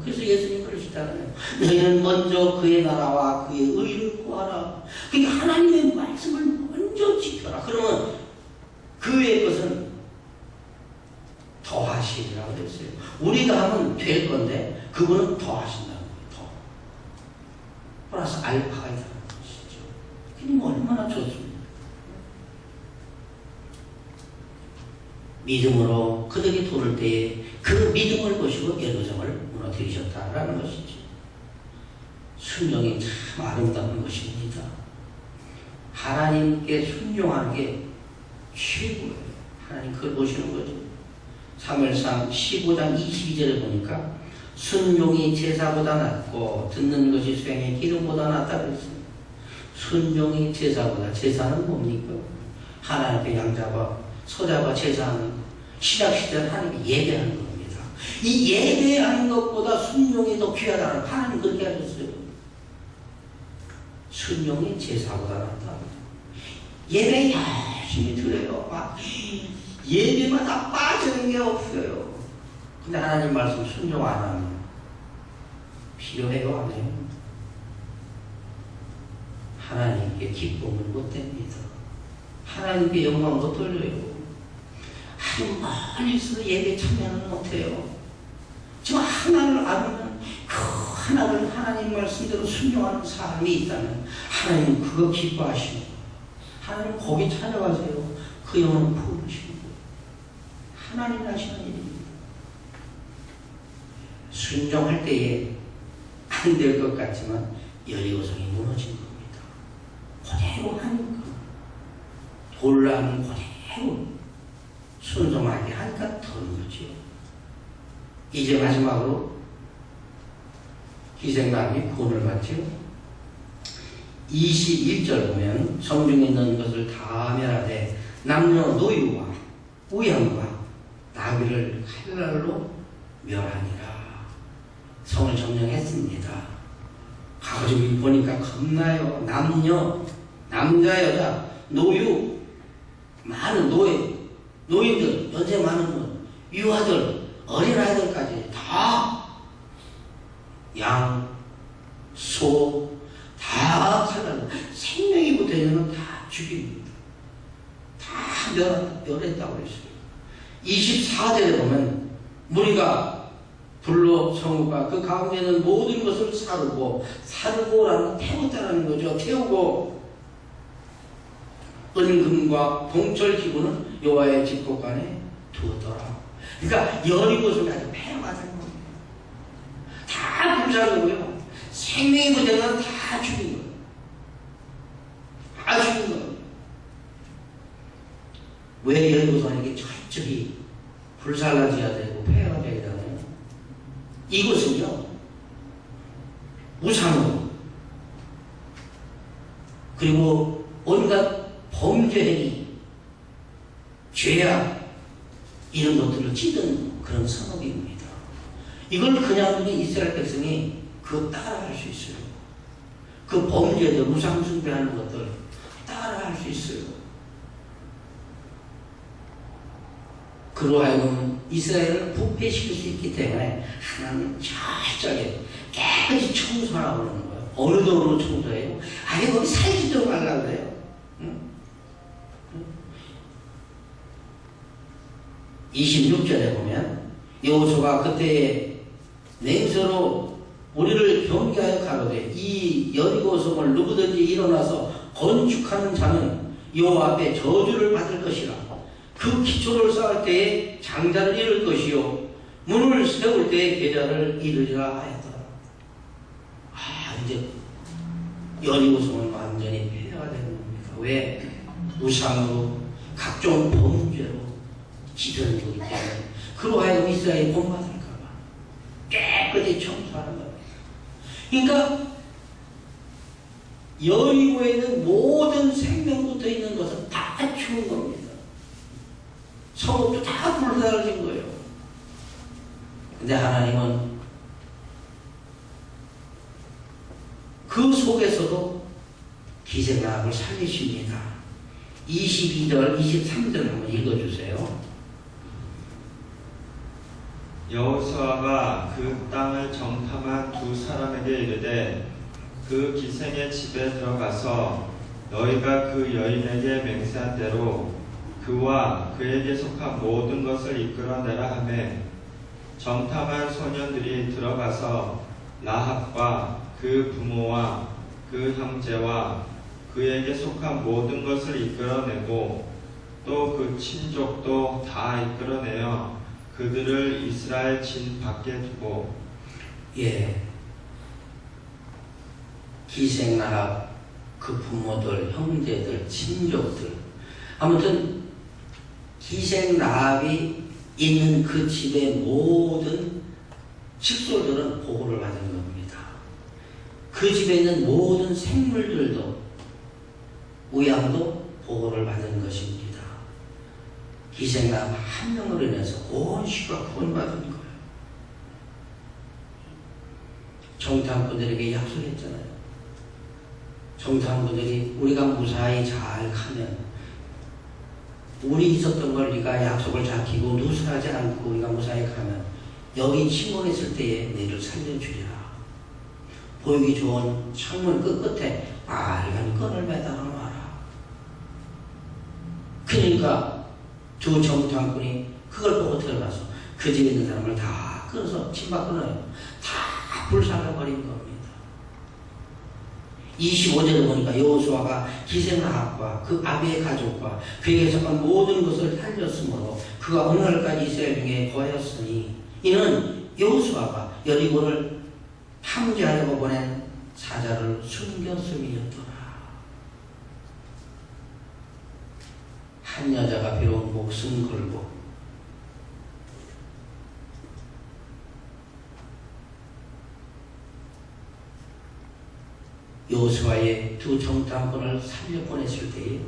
그래서 예수님 그러시잖아요. 너희는 먼저 그의 나라와 그의 의를 구하라. 그러니까 하나님의 말씀을 먼저 지켜라. 그러면 그의 것은 더하시리라고 그랬어요. 우리가 하면 될 건데 그분은 더하신다는 거예요. 더. 플러스 알파가 있다는 것이죠. 그럼 얼마나 좋습니까? 믿음으로 그들이 돌을 때에 그 믿음을 보시고 예루살렘을 무너뜨리셨다라는 것이죠. 순종이 참 아름다운 것입니다. 하나님께 순종하는 게 최고예요. 하나님 그걸 보시는 거죠. 사무엘상 15장 22절에 보니까 순종이 제사보다 낫고 듣는 것이 수행의 기름보다 낫다 그랬어요. 순종이 제사보다. 제사는 뭡니까? 하나님 앞에 양잡아 서잡아 제사하는 것. 신약시대는 하나님이 예배하는 겁니다. 이 예배하는 것보다 순종이 더 귀하다는 하나님 그렇게 하셨어요. 순종이 제사보다 낫다. 예배 열심히 드려요. 막 예배마다 빠지는 게 없어요. 근데 하나님 말씀 순종 안 하면 필요해요, 안 해요? 하나님께 기쁨을 못 됩니다. 하나님께 영광을 못 돌려요. 아주 멀리서 예배 참여는 못해요. 지금 하나를 알으면 그 하나를 하나님 말씀대로 순종하는 사람이 있다면 하나님은 그거 기뻐하시고 하나님 거기 찾아가세요. 그 영혼을 부르시고 하나님 하시는 일입니다. 순종할 때에 안 될 것 같지만 여리고성이 무너진 겁니다. 그대로 하니까 돌라는 그대로 순종하게 하니까 더 무너지요. 이제 마지막으로 기생남이 구원을 받죠. 21절 보면 성중에 있는 것을 다 멸하되 남녀 노유와 우양과 나귀를 칼날로 멸하니라. 성을 점령했습니다. 가가지고 보니까 겁나요. 남자 여자 노유 많은 노인들 연세 많은 분 유아들 어린아이들까지 다 양, 소 다 칼날로 생명이 붙어있는 건 다 죽입니다. 다 멸했다고 했어요. 24절에 보면 무리가 불로 성읍과 그 가운데 있는 모든 것을 사르고라는 태웠다라는 거죠. 태우고 은금과 동철 기구는 여호와의 집곡간에 두었더라. 그러니까 여리고성이 아주 패망하는 겁니다. 다 불사르고요. 생명이 붙어있는 다 죽인 거예요. 다 죽인 거예요. 왜 여리고성에게 철저히 불살라져야 되고 폐허가 되어야 되나요? 이것은요 우상으로 그리고 온갖 범죄행위 죄악 이런 것들을 찌든 그런 성업입니다. 이걸 그냥 우리 이스라엘 백성이 그거 따라할 수 있어요. 그 범죄들 우상 숭배하는 것들 따라할 수 있어요. 그로 하여금 이스라엘을 부패시킬 수 있기 때문에 하나님은 철저하게 깨끗이 청소하라고 그러는 거예요. 어느 정도로 청소해요? 아니 거기 살지도 말라고 그래요. 응? 26절에 보면 여호수아가 그때 맹세로 우리를 경계하여 가로되 이 여리고성을 누구든지 일어나서 건축하는 자는 여호와 앞에 저주를 받을 것이라. 그 기초를 쌓을 때에 장자를 잃을 것이요 문을 세울 때에 계좌를 잃으리라 하였더라. 이제 여리고성은 완전히 폐허가 되는 겁니다. 왜? 우상으로 각종 범죄로 지도는 거기 때문에 그로 하여금 이스라엘이 본받을까봐 깨끗이 청소하는 겁니다. 그러니까 여리고에 있는 모든 생명부터 있는 것은 다 죽은 겁니다. 성읍도 다 불사라진 거예요. 근데 하나님은 그 속에서도 기생나합을 살리십니다. 22절, 23절 한번 읽어주세요. 여호수아가 그 땅을 정탐한 두 사람에게 이르되 그 기생의 집에 들어가서 너희가 그 여인에게 맹세한 대로 그와 그에게 속한 모든 것을 이끌어내라 하매 정탐한 소년들이 들어가서 라합과 그 부모와 그 형제와 그에게 속한 모든 것을 이끌어내고 또 그 친족도 다 이끌어내어 그들을 이스라엘 진 밖에 두고 기생나합 그 부모들, 형제들, 친족들 아무튼 기생나합이 있는 그 집의 모든 식솔들은 보호를 받은 겁니다. 그 집에 있는 모든 생물들도 우양도 보호를 받은 것입니다. 희생남 한 명으로 인해서 온 시가 구원받은 거예요. 정탐꾼들에게 약속했잖아요. 정탐꾼들이 우리가 무사히 잘 가면 우리 있었던 걸 네가 약속을 지키고 누설하지 않고 우리가 무사히 가면 여기 침공했을 때에 너를 살려주리라. 보이기 좋은 창문 끝에 빨간 끈을 매달아 놔라. 그러니까 두 정탐꾼이 그걸 보고 들어가서 그 집에 있는 사람을 다 끊어서 침박 끊어요. 다 불살라버린 겁니다. 25절을 보니까 여호수아가 기생아합과 그 아비의 가족과 그에게 속한 모든 것을 살렸으므로 그가 오늘날까지 이스라엘 중에 거하였으니 이는 여호수아가 여리고를 탐지하려고 보낸 사자를 숨겼음이었더라. 한 여자가 비록 목숨 걸고 여호수아의 두 정탐꾼을 살려보냈을 때에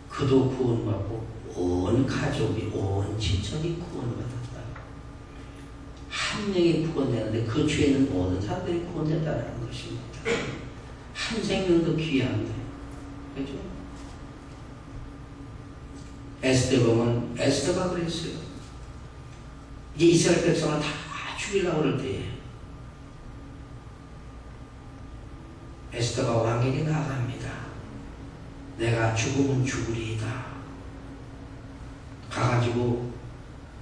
그도 구원받고 온 가족이 온 친척이 구원받았다. 한 명이 구원되는데 그 주에는 모든 사람들이 구원된다는 것입니다. 한 생명도 귀한데, 그렇죠? 에스더 보면 에스더가 그랬어요. 이제 이스라엘 백성을 다 죽이려고 그럴 때에 에스더가 왕에게 나아갑니다. 내가 죽으면 죽으리이다. 가가지고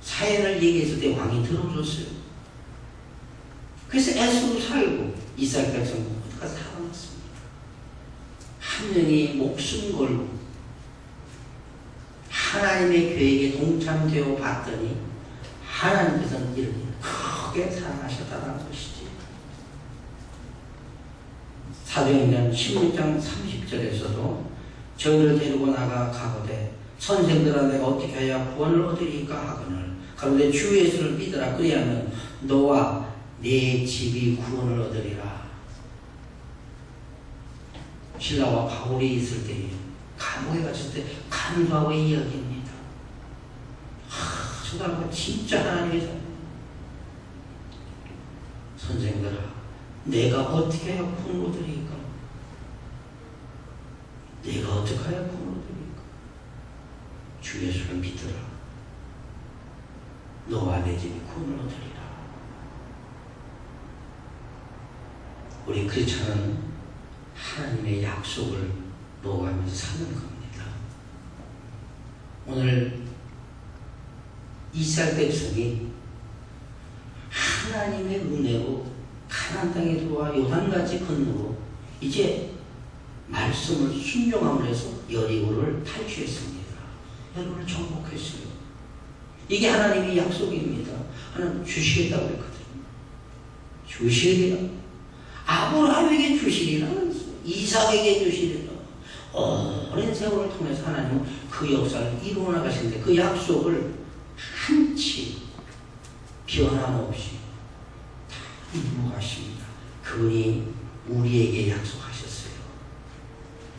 사연을 얘기했을 때 왕이 들어줬어요. 그래서 에스더도 살고 이스라엘 백성 모두가 살아났습니다. 한 명이 목숨 걸고 하나님의 계획에 동참되어 봤더니 하나님께서는 이를 크게 사랑하셨다는 것이지. 사도행전 16장 30절에서도 저희를 데리고 나가 가거되 선생들아 내가 어떻게 해야 구원을 얻으리까 하거늘 가로되 주 예수를 믿으라. 그리하면 너와 네 집이 구원을 얻으리라. 신라와 바울이 있을 때에 감옥에 갇힐 때 간구하고 이야기입니다. 저 사람은 진짜 하나님의 사람. 선생들아 내가 어떻게 해야 구원을 얻으리까? 내가 어떻게 해야 구원을 얻으리까? 주 예수를 믿으라. 너와 내 집이 구원을 얻으리라. 우리 크리스찬은 하나님의 약속을 놓아가면서 사는 겁니다. 오늘 이스라엘 백성이 하나님의 은혜로 가나안 땅에 들어와 요단같이 건너고 이제 말씀을 순종함으로 해서 여리고를 탈취했습니다. 여리고를 정복했어요. 이게 하나님의 약속입니다. 하나님 주시겠다고 그랬거든요. 주시리라. 아브라함에게 주시리라. 이삭에게 주시리라. 오랜 세월을 통해서 하나님은 그 역사를 이루어 나가시는데 그 약속을 한치 변함없이 다 이루어 가십니다. 그분이 우리에게 약속하셨어요.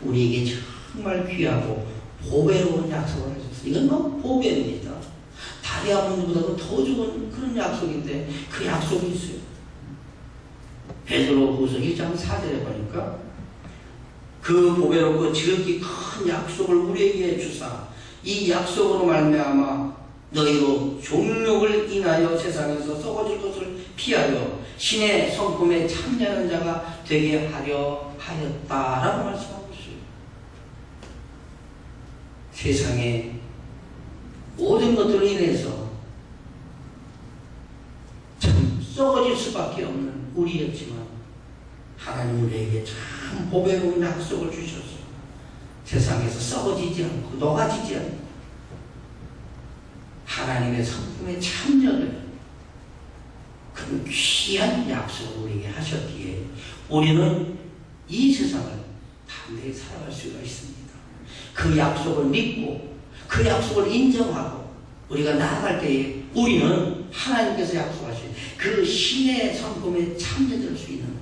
우리에게 정말 귀하고 보배로운 약속을 하셨어요. 이건 뭐 보배입니다. 다이아몬드보다도 더 좋은 그런 약속인데 그 약속이 있어요. 베드로후서 1장 4절에 보니까 그 보배롭고 지극히 큰 약속을 우리에게 주사 이 약속으로 말미암아 너희로 종욕을 인하여 세상에서 썩어질 것을 피하여 신의 성품에 참여하는 자가 되게 하려 하였다라고 말씀하고 있어요. 세상에 모든 것들로 인해서 참 썩어질 수밖에 없는 우리였지만 하나님 우리에게 참 보배로운 약속을 주셨어요. 세상에서 썩어지지 않고 녹아지지 않고 하나님의 성품에 참여를 그런 귀한 약속을 우리에게 하셨기에 우리는 이 세상을 담대히 살아갈 수가 있습니다. 그 약속을 믿고 그 약속을 인정하고 우리가 나아갈 때에 우리는 하나님께서 약속하신 그 신의 성품에 참여될 수 있는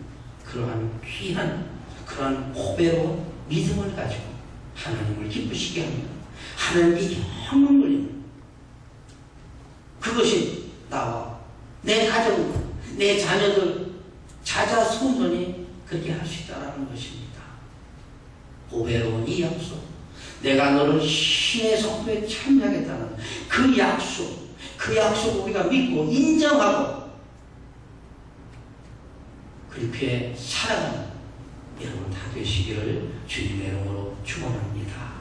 그러한 귀한 그러한 고배로 믿음을 가지고 하나님을 기쁘시게 합니다. 하나님께 영광 돌리는 그것이 나와 내 가정, 내 자녀들, 자자 손손이 그렇게 할 수 있다는 것입니다. 고배로운 이 약속, 내가 너를 신의 성품에 참여하겠다는 그 약속, 그 약속을 우리가 믿고 인정하고 그렇게 살아가는 여러분 다 되시기를 주님의 이름으로 축원합니다.